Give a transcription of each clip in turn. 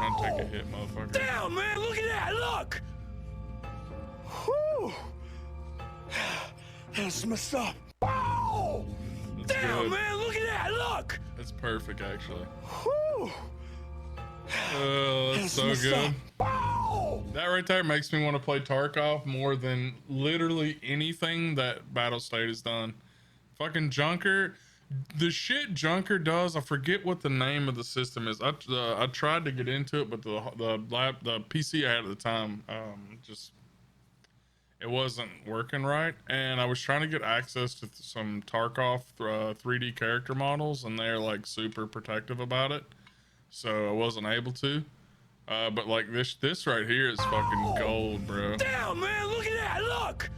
trying to take a hit, motherfucker. Damn, man, look at that, look! Whew. That's messed up. Wow! Damn, good. man, look at that, look! That's perfect, actually. Whew. Oh, that's so good. Wow! That right there makes me want to play Tarkov more than literally anything that Battle State has done. Fucking Junker, the shit Junker does, I forget what the name of the system is. I tried to get into it, but the PC I had at the time just it wasn't working right, and I was trying to get access to some Tarkov 3D character models, and they're like super protective about it, so I wasn't able to. But like this right here is fucking gold, bro. Damn, man, look at that, look!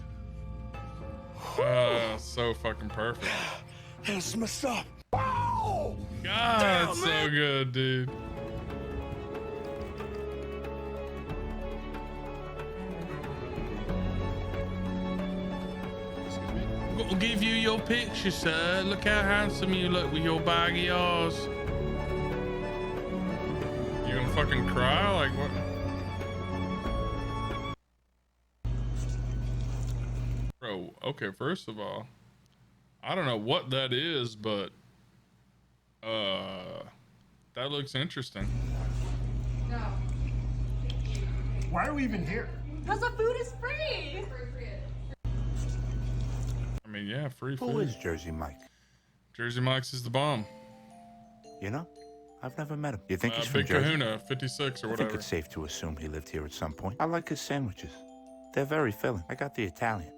So fucking perfect. That's messed up. Wow! God, Damn, that's man. so good, dude. I'll give you your picture, sir. Look how handsome you look with your baggy eyes. You gonna fucking cry? Like what? Bro, okay, first of all, I don't know what that is, but that looks interesting. No. Why are we even here? Because the food is free. I mean, yeah, free food. Who is Jersey Mike? Jersey Mike's is the bomb. You know, I've never met him. You think he's from Big Jersey? Kahuna, 56 or I whatever. think it's safe to assume he lived here at some point. I like his sandwiches. They're very filling. I got the Italian.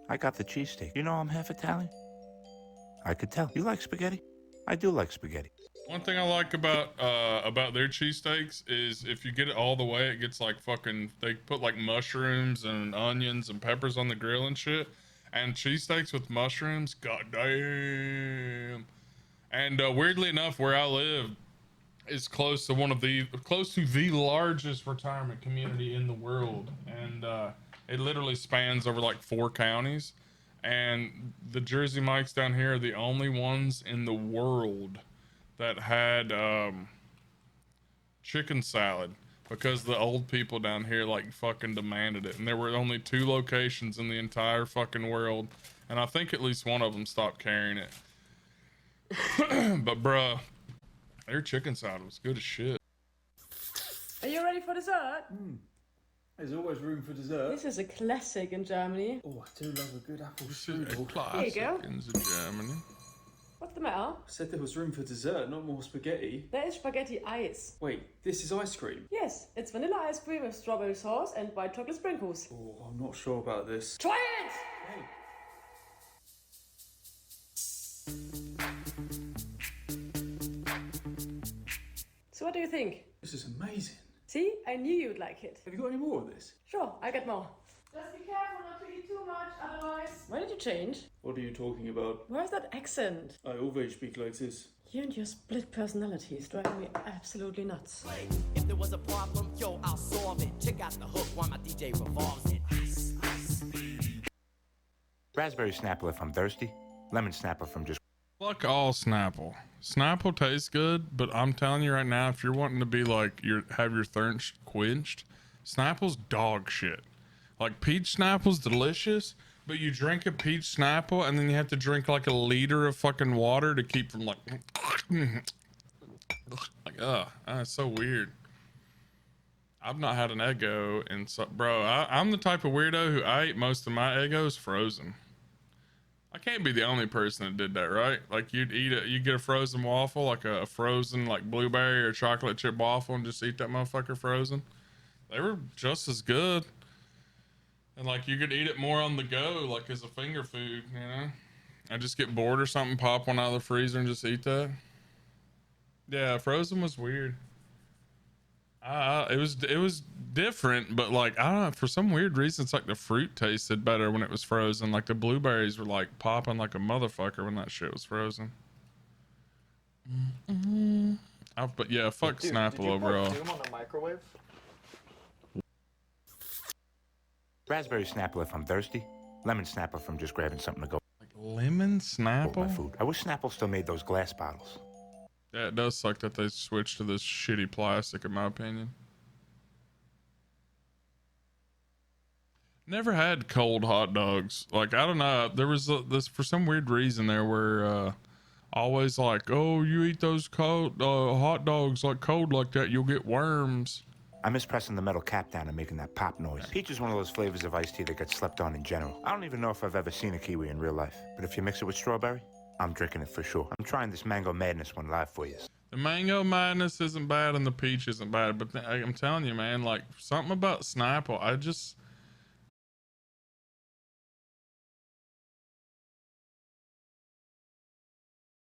I got the cheesesteak. You know I'm half Italian? I could tell. You like spaghetti? I do like spaghetti. One thing I like about their cheesesteaks is if you get it all the way, it gets like fucking, they put like mushrooms and onions and peppers on the grill and shit. And cheesesteaks with mushrooms, goddamn. And weirdly enough, where I live is close to the largest retirement community in the world. And it literally spans over like 4 counties. And the Jersey Mikes down here are the only ones in the world that had chicken salad, because the old people down here like fucking demanded it. And there were only 2 locations in the entire fucking world, and I think at least one of them stopped carrying it. But bruh, their chicken salad was good as shit. Are you ready for dessert? There's always room for dessert. This is a classic in Germany. Oh, I do love a good apple This is a strudel. classic go. in Germany. What's the matter? I said there was room for dessert, not more spaghetti. There is spaghetti ice. Wait, this is ice cream? Yes, it's vanilla ice cream with strawberry sauce and white chocolate sprinkles. Oh, I'm not sure about this. Try it! So what do you think? This is amazing. See, I knew you'd like it. Have you got any more of this? Sure, I get more. Just be careful not to eat too much, otherwise... Why did you change? What are you talking about? Where's that accent? I always speak like this. You and your split personalities driving me absolutely nuts. If there was a problem, yo, I'll solve it. Check out the hook while my DJ revolves it. Ice, ice. Raspberry Snapple if I'm thirsty. Lemon Snapple if I'm just... Fuck all Snapple. Snapple tastes good, but I'm telling you right now, if you're wanting to be like have your thirst quenched, Snapple's dog shit. Like peach Snapple's delicious, but you drink a peach Snapple and then you have to drink like a liter of fucking water to keep from like it's so weird. I've not had an Eggo in so, bro. I'm the type of weirdo who I ate most of my Eggos frozen. I can't be the only person that did that, right? Like you get a frozen waffle, like a frozen like blueberry or chocolate chip waffle, and just eat that motherfucker frozen. They were just as good. And like you could eat it more on the go, like as a finger food, you know? I just get bored or something, pop one out of the freezer and just eat that. Yeah, frozen was weird. It was different, but like I don't know, for some weird reason it's like the fruit tasted better when it was frozen. Like the blueberries were like popping like a motherfucker when that shit was frozen. But yeah, fuck Snapple overall. Did you put Zoom on the microwave? Raspberry Snapple if I'm thirsty. Lemon Snapple if I'm just grabbing something to go Like lemon with my Snapple? food. I wish Snapple still made those glass bottles. Yeah, it does suck that they switched to this shitty plastic, in my opinion. Never had cold hot dogs. Like, I don't know. There was this, for some weird reason, there were always like, oh, you eat those cold hot dogs like cold like that, you'll get worms. I miss pressing the metal cap down and making that pop noise. Peach is one of those flavors of iced tea that gets slept on in general. I don't even know if I've ever seen a kiwi in real life. But if you mix it with strawberry, I'm drinking it for sure. I'm trying this mango madness one live for you. The mango madness isn't bad and the peach isn't bad, but I'm telling you, man, like something about Snapple,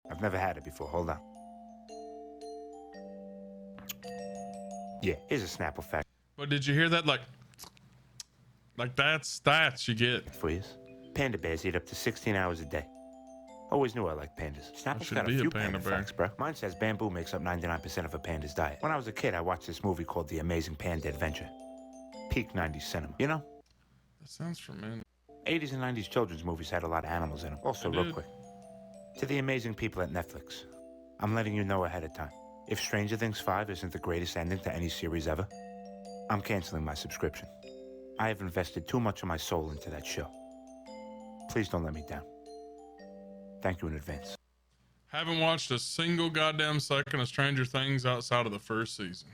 I've never had it before. Hold on. Yeah, here's a Snapple fact But did you hear that? Like that's stats you get. for you. Panda bears eat up to 16 hours a day. Always knew I liked pandas. Snapple's should got a be a few panda panda bear. facts, bro. Mine says bamboo makes up 99% of a panda's diet. When I was a kid, I watched this movie called The Amazing Panda Adventure. Peak 90s cinema. You know? That sounds familiar. 80s and 90s children's movies had a lot of animals in them. Also, They real did. quick. To the amazing people at Netflix, I'm letting you know ahead of time. If Stranger Things 5 isn't the greatest ending to any series ever, I'm canceling my subscription. I have invested too much of my soul into that show. Please don't let me down. Thank you in advance. Haven't watched a single goddamn second of Stranger Things outside of the first season.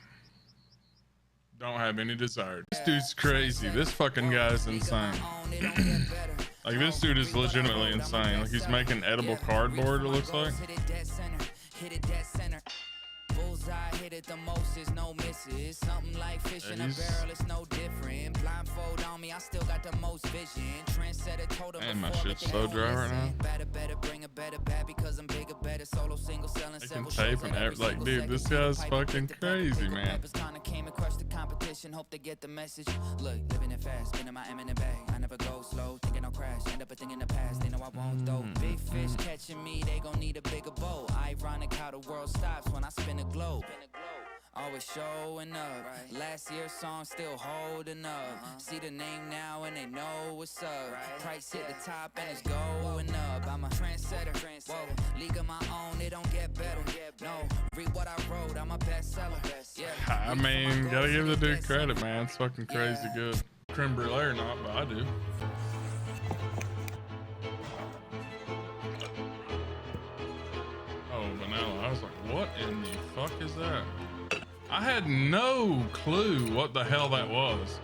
Don't have any desire. This dude's crazy. This fucking guy's insane. Like, this dude is legitimately insane. Like, he's making edible cardboard, it looks like. Bullseye hit it the most, is no misses. Something like fish in a barrel, it's no different. Blindfold on me, I still got the most vision. Trendsetter told them Man, my before, shit's but they so don't dry right listen. now. Better, bring a better bad because I'm bigger, better. Solo, single, selling Making several tape shows and in every like, single dude, second. this guy's Pipe, fucking pick the pepper, crazy, pick the man. peppers, kinda came and crushed the competition. Hope they get the message. Look, living it fast, spinning my M in the bag. I never go slow, thinking I'll crash. End up a thing in the past, they know I won't though. Big fish catching me, they gon' need a bigger boat. Ironic how the world stops when I spin a globe. Always showing up. Last year's song still holding up. See the name now and they know what's up. Price hit the top and it's going up. I'm a trendsetter. Whoa, league of my own, it don't get better. No, read what I wrote, I'm a bestseller. Yeah. I mean, gotta give the dude credit, man. It's fucking crazy good. Creme brulee or not, but I do. Oh, vanilla. I was like, what in the fuck is that? I had no clue what the hell that was.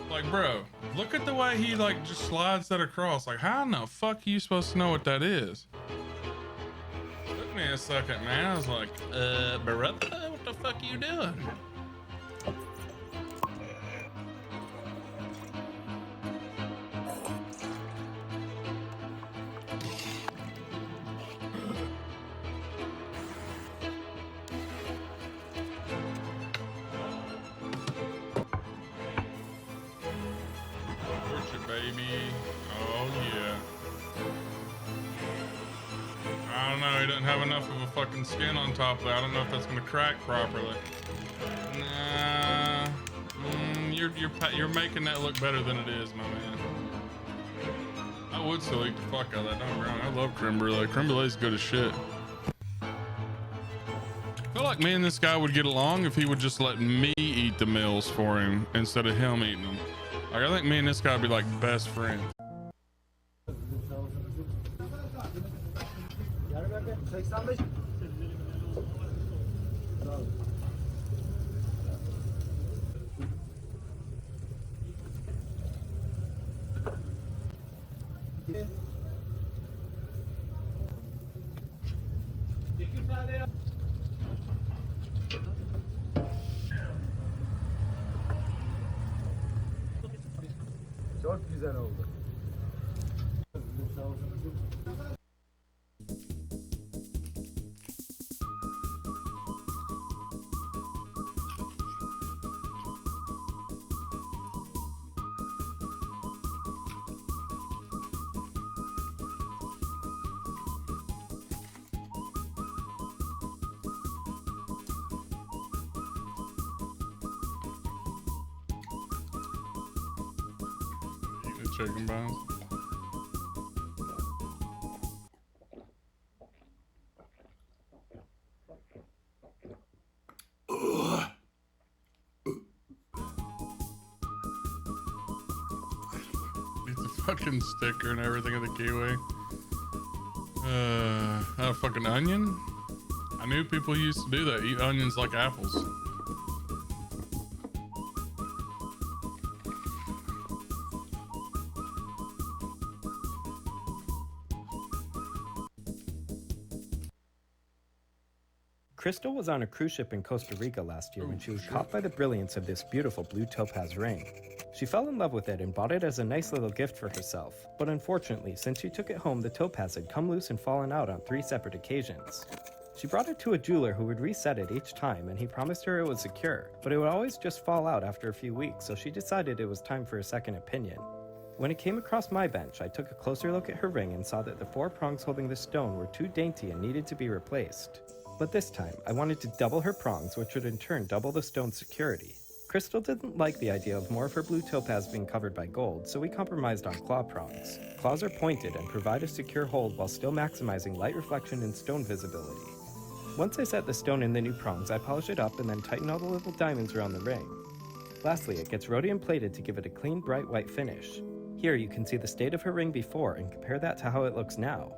Like, bro, look at the way he like just slides that across. Like, how in the fuck are you supposed to know what that is? Took me a second, man. I was like, brother, what the fuck are you doing? Torture, baby. Oh, yeah. I don't know. He doesn't have enough of a fucking skin on top of that. I don't know if that's gonna crack properly. Nah. You're making that look better than it is, my man. I would still eat the fuck out of that. Don't get me wrong. I love creme brulee. Creme brulee's good as shit. I feel like me and this guy would get along if he would just let me eat the meals for him instead of him eating them. Like, I think me and this guy would be like best friends. Çok güzel oldu. Eating the chicken bones. fucking sticker and everything of the kiwi. A fucking onion? I knew people used to do that, eat onions like apples. Crystal was on a cruise ship in Costa Rica last year when she was caught by the brilliance of this beautiful blue topaz ring. She fell in love with it and bought it as a nice little gift for herself, but unfortunately, since she took it home, the topaz had come loose and fallen out on 3 separate occasions. She brought it to a jeweler who would reset it each time, and he promised her it was secure, but it would always just fall out after a few weeks, so she decided it was time for a second opinion. When it came across my bench, I took a closer look at her ring and saw that the 4 prongs holding the stone were too dainty and needed to be replaced. But this time, I wanted to double her prongs, which would in turn double the stone's security. Crystal didn't like the idea of more of her blue topaz being covered by gold, so we compromised on claw prongs. Claws are pointed and provide a secure hold while still maximizing light reflection and stone visibility. Once I set the stone in the new prongs, I polish it up and then tighten all the little diamonds around the ring. Lastly, it gets rhodium plated to give it a clean, bright white finish. Here you can see the state of her ring before and compare that to how it looks now.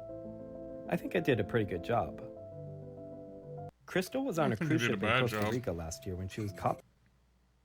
I think I did a pretty good job. Crystal was on a cruise ship in Costa Rica last year when she was caught.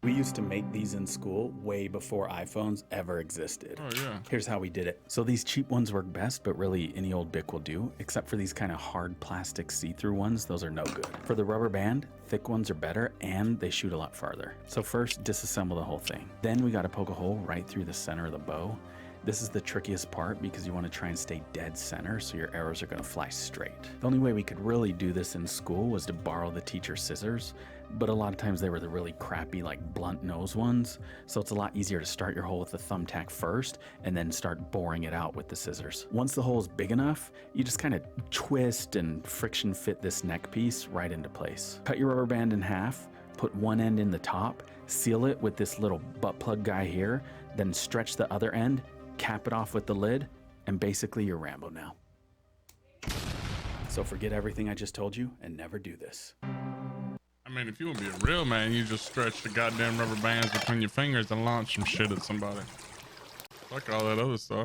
We used to make these in school way before iPhones ever existed. Oh yeah. Here's how we did it. So these cheap ones work best, but really any old Bic will do, except for these kind of hard plastic see-through ones. Those are no good. For the rubber band, thick ones are better and they shoot a lot farther. So first, disassemble the whole thing. Then we got to poke a hole right through the center of the bow. This is the trickiest part because you want to try and stay dead center so your arrows are going to fly straight. The only way we could really do this in school was to borrow the teacher's scissors, but a lot of times they were the really crappy like blunt nose ones, so it's a lot easier to start your hole with the thumbtack first and then start boring it out with the scissors. Once the hole is big enough, you just kind of twist and friction fit this neck piece right into place. Cut your rubber band in half, put one end in the top, seal it with this little butt plug guy here, then stretch the other end, cap it off with the lid, and basically you're Rambo now. So forget everything I just told you and never do this. I mean, if you want to be a real man, you just stretch the goddamn rubber bands between your fingers and launch some shit at somebody. Fuck all that other stuff.